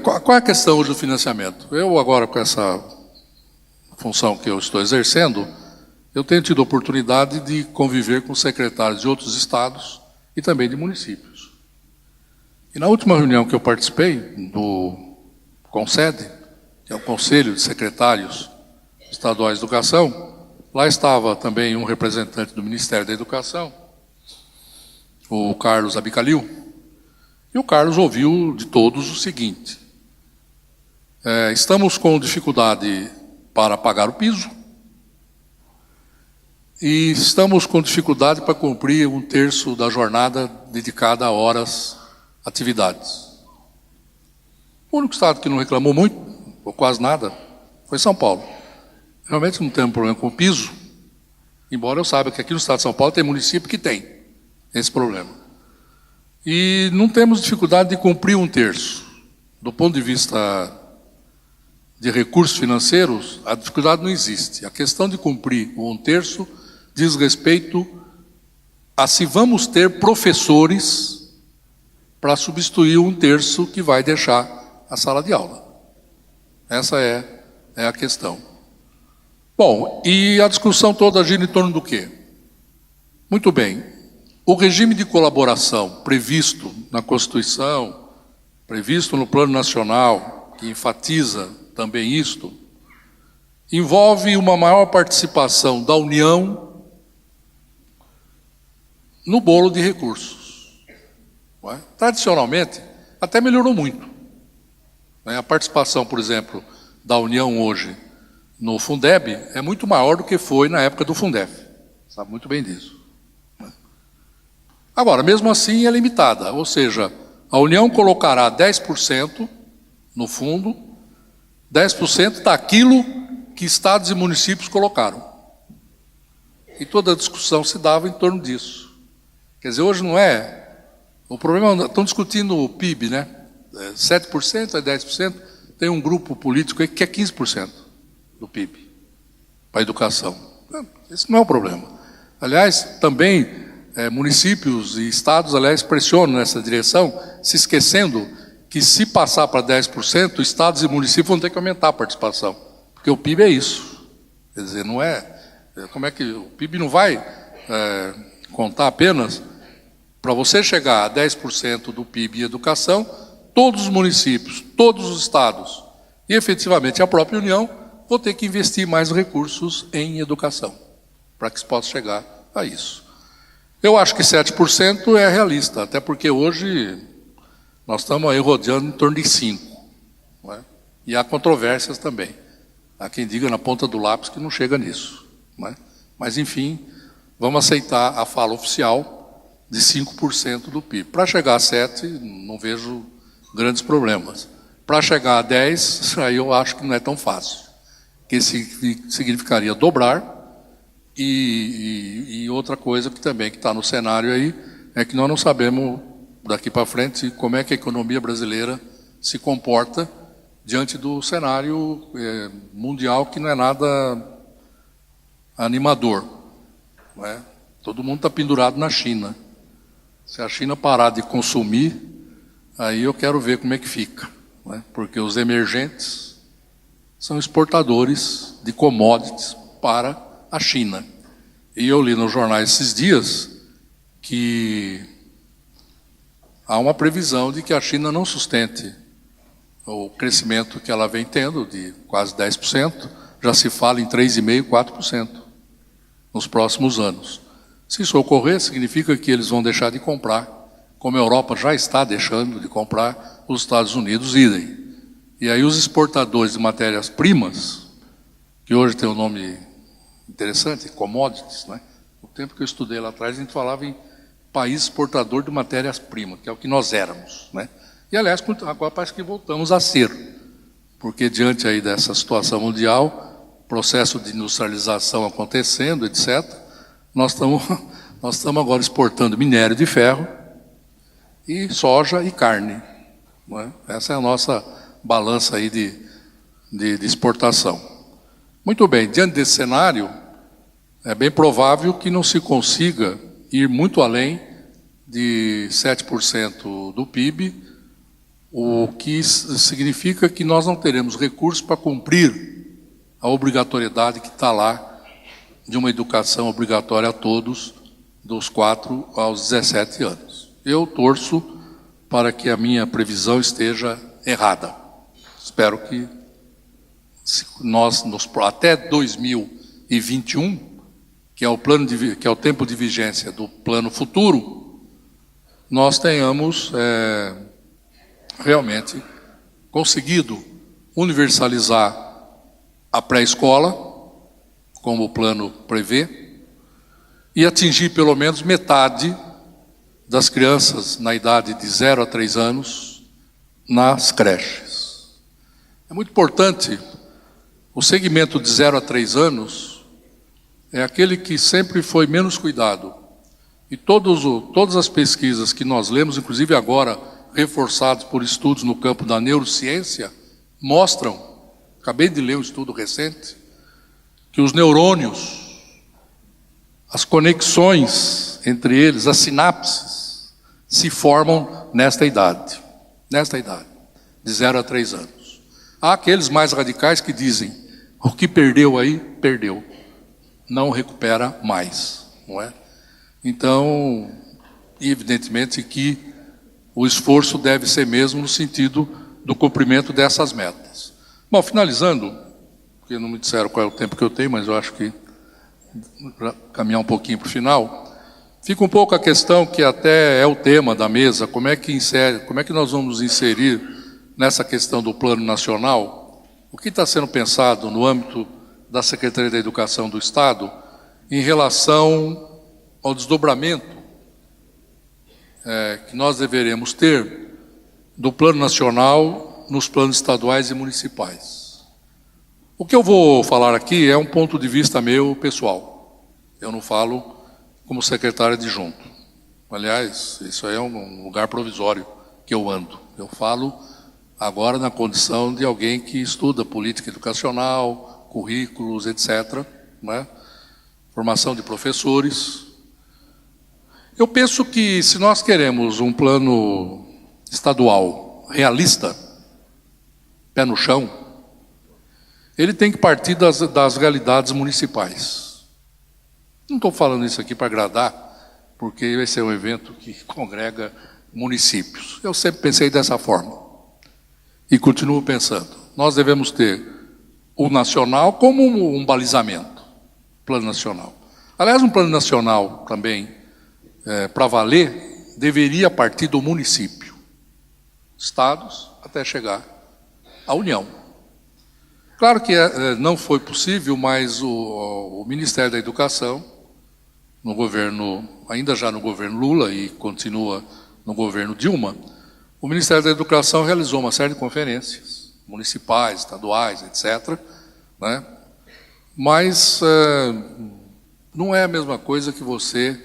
Qual é a questão hoje do financiamento? Eu agora, com essa função que eu estou exercendo, eu tenho tido a oportunidade de conviver com secretários de outros estados e também de municípios. E na última reunião que eu participei do CONSED, que é o Conselho de Secretários Estaduais de Educação, lá estava também um representante do Ministério da Educação, o Carlos Abicalil, e o Carlos ouviu de todos o seguinte: estamos com dificuldade para pagar o piso e estamos com dificuldade para cumprir 1/3 da jornada dedicada a horas, atividades. O único estado que não reclamou muito, ou quase nada, foi São Paulo. Realmente não tem um problema com o piso, embora eu saiba que aqui no estado de São Paulo tem município que tem. esse problema. E não temos dificuldade de cumprir 1/3. Do ponto de vista de recursos financeiros, a dificuldade não existe. A questão de cumprir o 1/3 diz respeito a se vamos ter professores para substituir o 1/3 que vai deixar a sala de aula. Essa é a questão. Bom, e a discussão toda gira em torno do quê? Muito bem, o regime de colaboração previsto na Constituição, previsto no Plano Nacional, que enfatiza também isto, envolve uma maior participação da União no bolo de recursos. Não é? Tradicionalmente, até melhorou muito. A participação, por exemplo, da União hoje no Fundeb é muito maior do que foi na época do Fundef. Sabe muito bem disso. Agora, mesmo assim, é limitada. Ou seja, a União colocará 10% no fundo, 10% daquilo que estados e municípios colocaram. E toda a discussão se dava em torno disso. Quer dizer, hoje não é... O problema, estão discutindo o PIB, né? 7%, é 10%. Tem um grupo político aí que quer 15% do PIB para a educação. Esse não é o problema. Aliás, também municípios e estados, aliás, pressionam nessa direção, se esquecendo que se passar para 10%, estados e municípios vão ter que aumentar a participação. Porque o PIB é isso. Quer dizer, não é... Como é que... O PIB não vai contar apenas... Para você chegar a 10% do PIB em educação, todos os municípios, todos os estados e, efetivamente, a própria União vão ter que investir mais recursos em educação, para que se possa chegar a isso. Eu acho que 7% é realista, até porque hoje nós estamos aí rodeando em torno de 5%. Não é? E há controvérsias também. Há quem diga na ponta do lápis que não chega nisso. Não é? Mas, enfim, vamos aceitar a fala oficial de 5% do PIB. Para chegar a 7%, não vejo grandes problemas. Para chegar a 10%, aí eu acho que não é tão fácil. Que significaria dobrar, e outra coisa que também está no cenário aí, é que nós não sabemos, daqui para frente, como é que a economia brasileira se comporta diante do cenário mundial, que não é nada animador. Não é? Todo mundo está pendurado na China. Se a China parar de consumir, aí eu quero ver como é que fica. Né? Porque os emergentes são exportadores de commodities para a China. E eu li nos jornais esses dias que há uma previsão de que a China não sustente o crescimento que ela vem tendo, de quase 10%, já se fala em 3,5%, 4% nos próximos anos. Se isso ocorrer, significa que eles vão deixar de comprar, como a Europa já está deixando de comprar, os Estados Unidos idem. E aí os exportadores de matérias-primas, que hoje tem um nome interessante, commodities, né? No tempo que eu estudei lá atrás, a gente falava em país exportador de matérias-primas, que é o que nós éramos, né? E, aliás, agora parece que voltamos a ser, porque diante aí dessa situação mundial, processo de industrialização acontecendo, etc., nós estamos agora exportando minério de ferro e soja e carne. Não é? Essa é a nossa balança aí de exportação. Muito bem, diante desse cenário, é bem provável que não se consiga ir muito além de 7% do PIB, o que significa que nós não teremos recursos para cumprir a obrigatoriedade que está lá de uma educação obrigatória a todos, dos 4 aos 17 anos. Eu torço para que a minha previsão esteja errada. Espero que nós, até 2021, que é o tempo de vigência do plano futuro, nós tenhamos realmente conseguido universalizar a pré-escola, como o plano prevê, e atingir pelo menos metade das crianças na idade de 0 a 3 anos nas creches. É muito importante, o segmento de 0 a 3 anos é aquele que sempre foi menos cuidado E todas as pesquisas que nós lemos, inclusive agora reforçadas por estudos no campo da neurociência, mostram, acabei de ler um estudo recente, que os neurônios, as conexões entre eles, as sinapses, se formam nesta idade, de 0 a 3 anos. Há aqueles mais radicais que dizem, o que perdeu aí, perdeu, não recupera mais, não é? Então, evidentemente que o esforço deve ser mesmo no sentido do cumprimento dessas metas. Bom, finalizando, porque não me disseram qual é o tempo que eu tenho, mas eu acho que para caminhar um pouquinho para o final, fica um pouco a questão que até é o tema da mesa, como é que nós vamos inserir nessa questão do Plano Nacional, o que está sendo pensado no âmbito da Secretaria da Educação do Estado em relação ao desdobramento que nós deveremos ter do Plano Nacional nos planos estaduais e municipais. O que eu vou falar aqui é um ponto de vista meu pessoal. Eu não falo como secretário adjunto. Aliás, isso aí é um lugar provisório que eu ando. Eu falo agora na condição de alguém que estuda política educacional, currículos, etc., né? Formação de professores. Eu penso que se nós queremos um plano estadual realista, pé no chão, ele tem que partir das realidades municipais. Não estou falando isso aqui para agradar, porque esse é um evento que congrega municípios. Eu sempre pensei dessa forma. E continuo pensando. Nós devemos ter o nacional como um balizamento. Plano nacional. Aliás, um plano nacional também, para valer, deveria partir do município. Estados, até chegar à União. Claro que não foi possível, mas o Ministério da Educação, no governo, ainda já no governo Lula e continua no governo Dilma, o Ministério da Educação realizou uma série de conferências, municipais, estaduais, etc., né? Mas não é a mesma coisa que você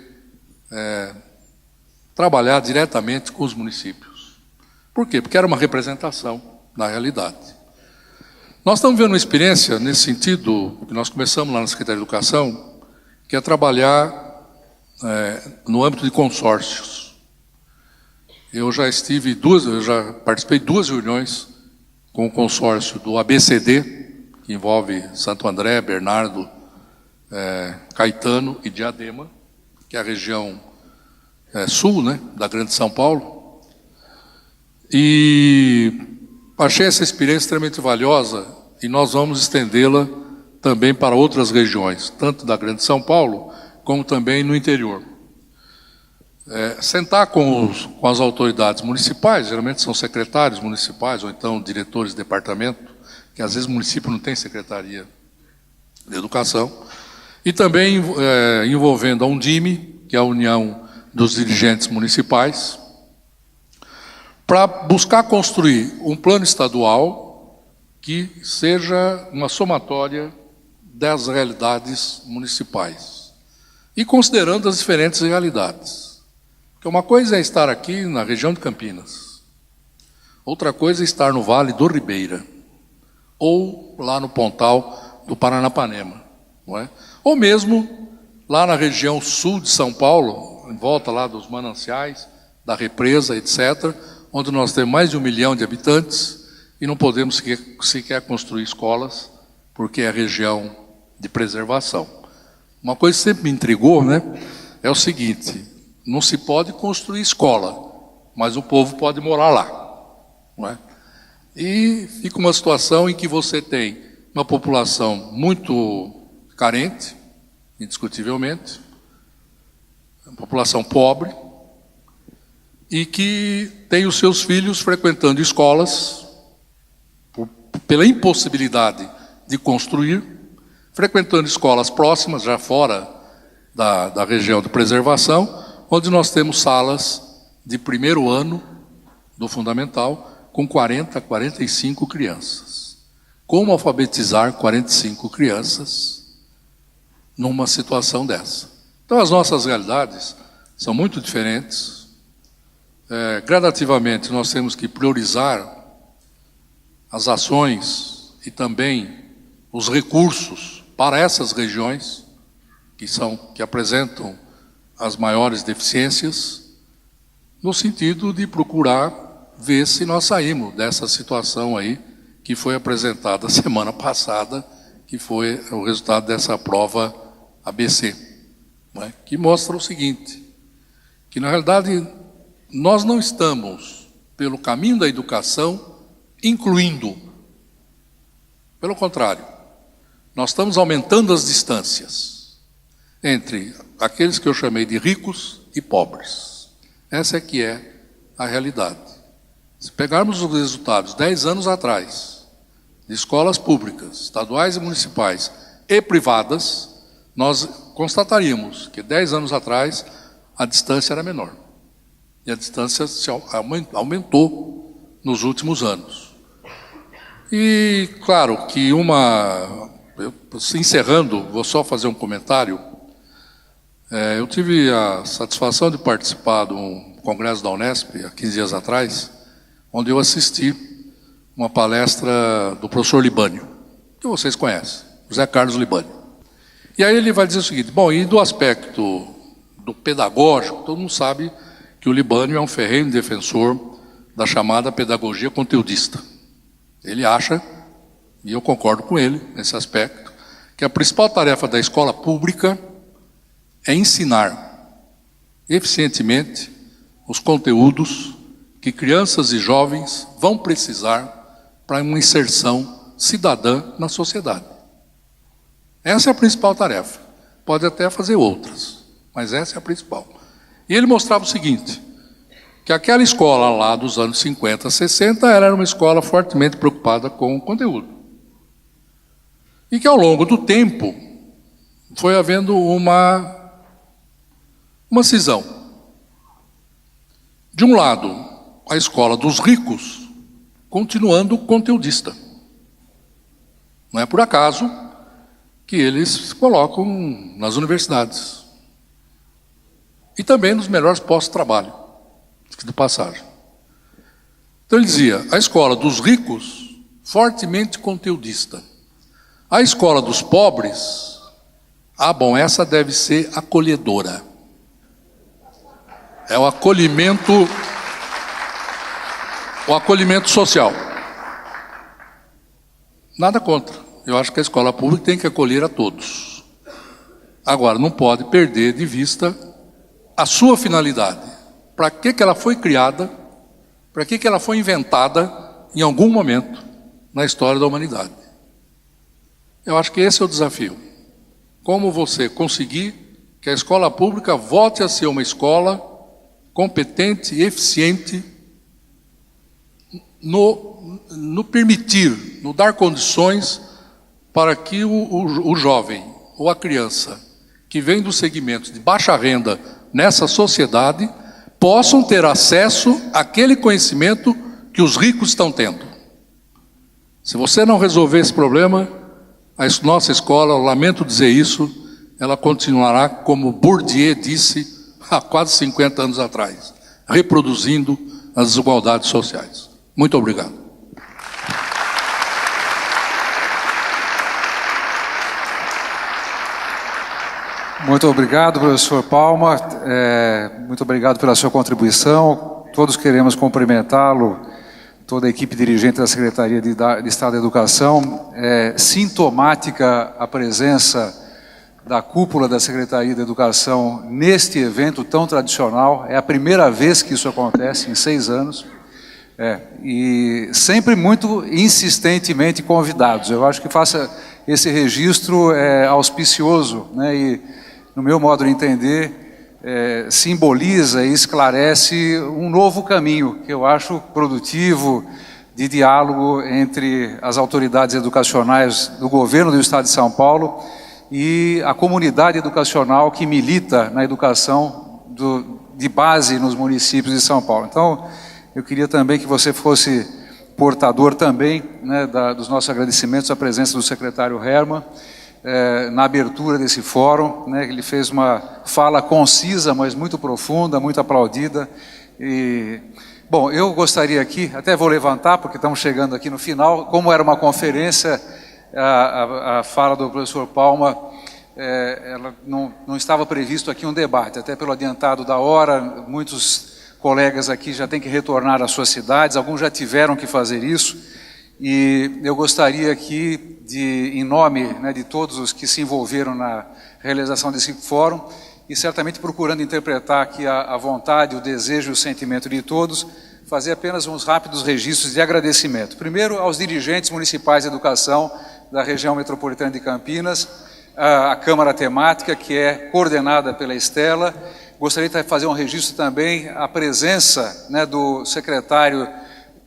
trabalhar diretamente com os municípios. Por quê? Porque era uma representação da realidade. Nós estamos vendo uma experiência nesse sentido, que nós começamos lá na Secretaria de Educação, que é trabalhar no âmbito de consórcios. Eu já participei de 2 reuniões com o consórcio do ABCD, que envolve Santo André, Bernardo, Caetano e Diadema, que é a região sul, né, da Grande São Paulo. E achei essa experiência extremamente valiosa e nós vamos estendê-la também para outras regiões, tanto da Grande São Paulo, como também no interior. Sentar com as autoridades municipais, geralmente são secretários municipais ou então diretores de departamento, que às vezes o município não tem secretaria de educação, e também envolvendo a Undime, que é a União dos Dirigentes Municipais, para buscar construir um plano estadual que seja uma somatória das realidades municipais, e considerando as diferentes realidades. Porque uma coisa é estar aqui na região de Campinas, outra coisa é estar no Vale do Ribeira, ou lá no Pontal do Paranapanema, não é? Ou mesmo lá na região sul de São Paulo, em volta lá dos mananciais, da represa, etc., onde nós temos mais de 1 milhão de habitantes e não podemos sequer construir escolas, porque é região de preservação. Uma coisa que sempre me intrigou, né, é o seguinte: não se pode construir escola, mas o povo pode morar lá, não é? E fica uma situação em que você tem uma população muito carente, indiscutivelmente, uma população pobre, e que tem os seus filhos frequentando escolas, pela impossibilidade de construir, frequentando escolas próximas, já fora da região de preservação, onde nós temos salas de primeiro ano do fundamental com 40, 45 crianças. Como alfabetizar 45 crianças numa situação dessa? Então, as nossas realidades são muito diferentes. Gradativamente, nós temos que priorizar as ações e também os recursos para essas regiões que apresentam as maiores deficiências, no sentido de procurar ver se nós saímos dessa situação aí que foi apresentada semana passada, que foi o resultado dessa prova ABC, né, que mostra o seguinte, que na realidade nós não estamos pelo caminho da educação incluindo. Pelo contrário, nós estamos aumentando as distâncias entre aqueles que eu chamei de ricos e pobres. Essa é que é a realidade. Se pegarmos os resultados 10 anos atrás, de escolas públicas, estaduais e municipais e privadas, nós constataríamos que 10 anos atrás a distância era menor. E a distância aumentou nos últimos anos. E, claro, que encerrando, vou só fazer um comentário. Eu tive a satisfação de participar de um congresso da Unesp, há 15 dias atrás, onde eu assisti uma palestra do professor Libânio, que vocês conhecem, José Carlos Libânio. E aí ele vai dizer o seguinte, bom, e do aspecto do pedagógico, todo mundo sabe que o Libânio é um ferrenho defensor da chamada pedagogia conteudista. Ele acha, e eu concordo com ele nesse aspecto, que a principal tarefa da escola pública é ensinar eficientemente os conteúdos que crianças e jovens vão precisar para uma inserção cidadã na sociedade. Essa é a principal tarefa. Pode até fazer outras, mas essa é a principal. E ele mostrava o seguinte, que aquela escola lá dos anos 50, 60, ela era uma escola fortemente preocupada com o conteúdo. E que ao longo do tempo foi havendo uma cisão. De um lado, a escola dos ricos, continuando conteudista. Não é por acaso que eles colocam nas universidades. E também nos melhores postos de trabalho, de passagem. Então ele dizia, a escola dos ricos, fortemente conteudista. A escola dos pobres, essa deve ser acolhedora. É o acolhimento social. Nada contra. Eu acho que a escola pública tem que acolher a todos. Agora, não pode perder de vista a sua finalidade. Para que ela foi criada, para que ela foi inventada em algum momento na história da humanidade. Eu acho que esse é o desafio. Como você conseguir que a escola pública volte a ser uma escola competente e eficiente no permitir, no dar condições para que o jovem ou a criança que vem dos segmentos de baixa renda nessa sociedade possam ter acesso àquele conhecimento que os ricos estão tendo. Se você não resolver esse problema, a nossa escola, eu lamento dizer isso, ela continuará como Bourdieu disse há quase 50 anos atrás, reproduzindo as desigualdades sociais. Muito obrigado. Muito obrigado, professor Palma. Muito obrigado pela sua contribuição. Todos queremos cumprimentá-lo, toda a equipe dirigente da Secretaria de Estado da Educação. É sintomática a presença da cúpula da Secretaria de Educação neste evento tão tradicional. É a primeira vez que isso acontece em 6 anos. E sempre muito insistentemente convidados. Eu acho que faça esse registro auspicioso, né? E, no meu modo de entender, simboliza e esclarece um novo caminho, que eu acho produtivo, de diálogo entre as autoridades educacionais do governo do Estado de São Paulo e a comunidade educacional que milita na educação de base nos municípios de São Paulo. Então, eu queria também que você fosse portador também, né, dos nossos agradecimentos à presença do secretário Herman na abertura desse fórum, né? Ele fez uma fala concisa, mas muito profunda, muito aplaudida. Bom, eu gostaria aqui, até vou levantar, porque estamos chegando aqui no final, como era uma conferência, a fala do professor Palma, ela não estava previsto aqui um debate, até pelo adiantado da hora, muitos colegas aqui já têm que retornar às suas cidades, alguns já tiveram que fazer isso, e eu gostaria aqui, em nome, né, de todos os que se envolveram na realização desse fórum, e certamente procurando interpretar aqui a vontade, o desejo e o sentimento de todos, fazer apenas uns rápidos registros de agradecimento. Primeiro, aos dirigentes municipais de educação da região metropolitana de Campinas, a Câmara Temática, que é coordenada pela Estela. Gostaria de fazer um registro também a presença, né, do secretário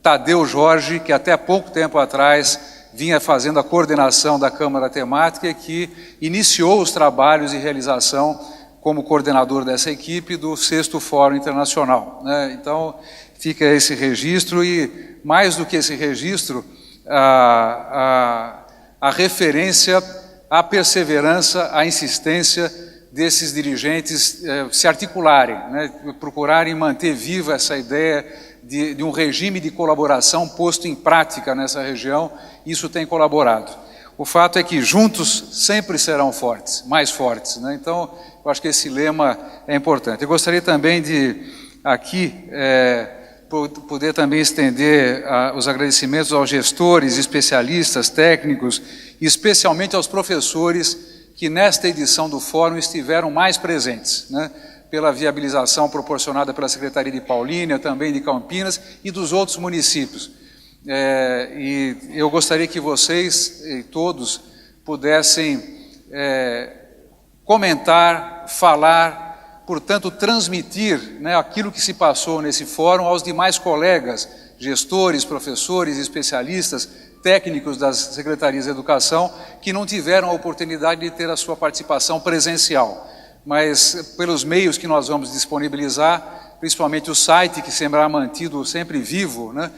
Tadeu Jorge, que até pouco tempo atrás vinha fazendo a coordenação da Câmara Temática e que iniciou os trabalhos e realização como coordenador dessa equipe do 6º Fórum Internacional, né? Então, fica esse registro e, mais do que esse registro, a referência à perseverança, à insistência desses dirigentes se articularem, né? Procurarem manter viva essa ideia de um regime de colaboração posto em prática nessa região. Isso tem colaborado. O fato é que juntos sempre serão fortes, mais fortes, né? Então, eu acho que esse lema é importante. Eu gostaria também de, aqui, poder também estender os agradecimentos aos gestores, especialistas, técnicos, e especialmente aos professores que nesta edição do Fórum estiveram mais presentes, né? Pela viabilização proporcionada pela Secretaria de Paulínia, também de Campinas e dos outros municípios. E eu gostaria que vocês todos pudessem comentar, falar, portanto, transmitir, né, aquilo que se passou nesse fórum aos demais colegas, gestores, professores, especialistas, técnicos das secretarias de educação, que não tiveram a oportunidade de ter a sua participação presencial. Mas pelos meios que nós vamos disponibilizar, principalmente o site que será mantido sempre vivo, né?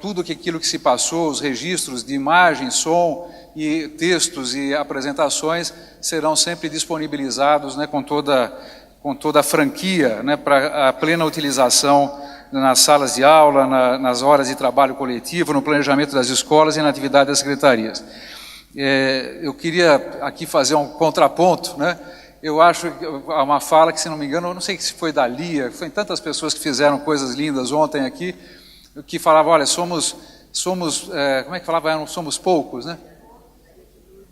Tudo aquilo que se passou, os registros de imagem, som e textos e apresentações serão sempre disponibilizados, né, com toda a franquia, né, para a plena utilização nas salas de aula, nas horas de trabalho coletivo, no planejamento das escolas e na atividade das secretarias. Eu queria aqui fazer um contraponto, né? Eu acho que há uma fala que, se não me engano, eu não sei se foi da Lia, foi tantas pessoas que fizeram coisas lindas ontem aqui, que falavam, olha, somos como é que falava? Somos poucos, né?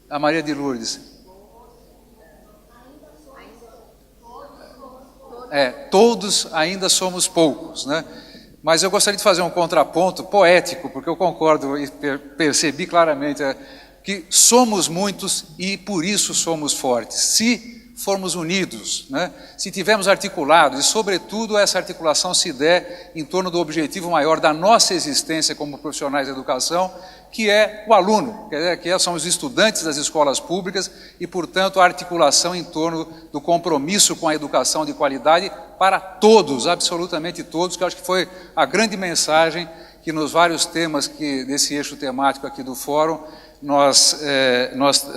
A Maria de Lourdes. Todos ainda somos poucos, né? Mas eu gostaria de fazer um contraponto poético, porque eu concordo e percebi claramente que somos muitos e por isso somos fortes. Se formos unidos, né? Se tivermos articulados, e sobretudo essa articulação se der em torno do objetivo maior da nossa existência como profissionais de educação, que é o aluno, são os estudantes das escolas públicas e, portanto, a articulação em torno do compromisso com a educação de qualidade para todos, absolutamente todos, que eu acho que foi a grande mensagem que nos vários temas desse eixo temático aqui do Fórum, nós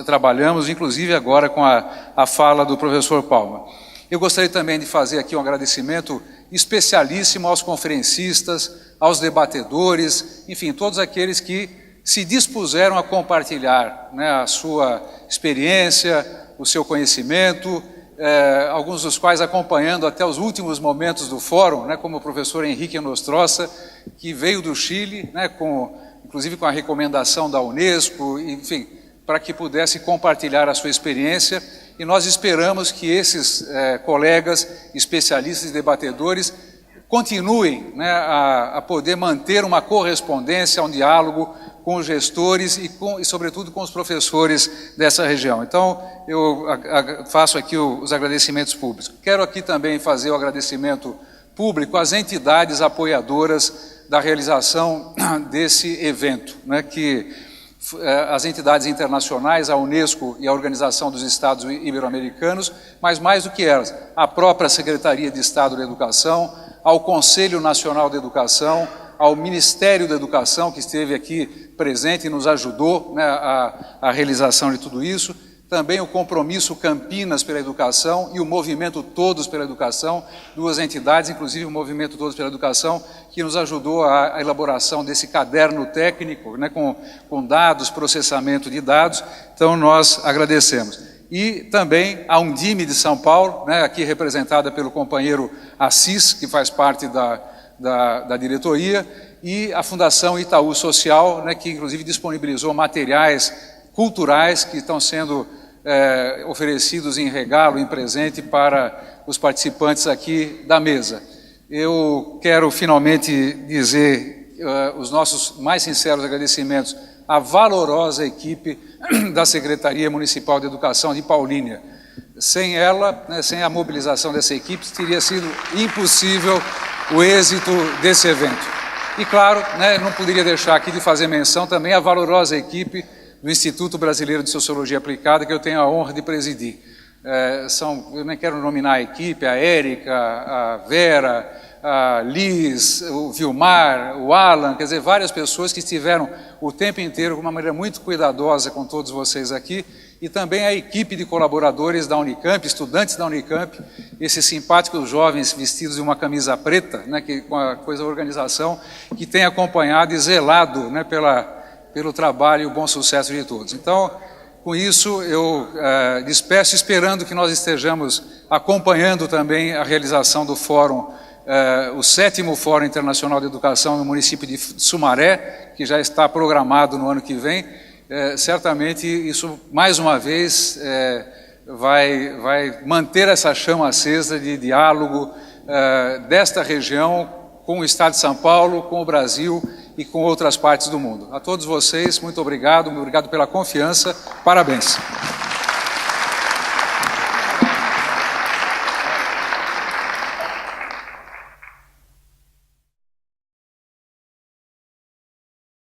trabalhamos, inclusive agora com a fala do professor Palma. Eu gostaria também de fazer aqui um agradecimento especialíssimo aos conferencistas, aos debatedores, enfim, todos aqueles que se dispuseram a compartilhar, né, a sua experiência, o seu conhecimento, alguns dos quais acompanhando até os últimos momentos do fórum, né, como o professor Henrique Nostroza, que veio do Chile, né, inclusive com a recomendação da Unesco, enfim, para que pudesse compartilhar a sua experiência, e nós esperamos que esses colegas, especialistas e debatedores, continuem, né, a poder manter uma correspondência, um diálogo com os gestores e sobretudo, com os professores dessa região. Então, eu faço aqui os agradecimentos públicos. Quero aqui também fazer o agradecimento público às entidades apoiadoras da realização desse evento, né, que as entidades internacionais, a Unesco e a Organização dos Estados Ibero-Americanos, mas mais do que elas, a própria Secretaria de Estado da Educação, ao Conselho Nacional de Educação, ao Ministério da Educação, que esteve aqui presente e nos ajudou, né, a realização de tudo isso, também o Compromisso Campinas pela Educação e o Movimento Todos pela Educação, duas entidades, inclusive o Movimento Todos pela Educação, que nos ajudou à elaboração desse caderno técnico, né, com dados, processamento de dados. Então, nós agradecemos. E também a Undime de São Paulo, né, aqui representada pelo companheiro Assis, que faz parte da diretoria, e a Fundação Itaú Social, né, que inclusive disponibilizou materiais culturais que estão sendo oferecidos em regalo, em presente para os participantes aqui da mesa. Eu quero finalmente dizer os nossos mais sinceros agradecimentos à valorosa equipe da Secretaria Municipal de Educação de Paulínia. Sem ela, né, sem a mobilização dessa equipe, teria sido impossível o êxito desse evento. E claro, né, não poderia deixar aqui de fazer menção também à valorosa equipe do Instituto Brasileiro de Sociologia Aplicada, que eu tenho a honra de presidir. Eu nem quero nominar a equipe, a Érica, a Vera, a Liz, o Vilmar, o Alan, quer dizer, várias pessoas que estiveram o tempo inteiro com uma maneira muito cuidadosa com todos vocês aqui, e também a equipe de colaboradores da Unicamp, estudantes da Unicamp, esses simpáticos jovens vestidos de uma camisa preta, né, com a coisa da organização, que tem acompanhado e zelado, né, pelo trabalho e o bom sucesso de todos. Então, com isso, eu despeço, esperando que nós estejamos acompanhando também a realização do fórum, o 7º Fórum Internacional de Educação no município de Sumaré, que já está programado no ano que vem. Certamente isso, mais uma vez, vai manter essa chama acesa de diálogo desta região com o Estado de São Paulo, com o Brasil e com outras partes do mundo. A todos vocês, muito obrigado pela confiança, parabéns.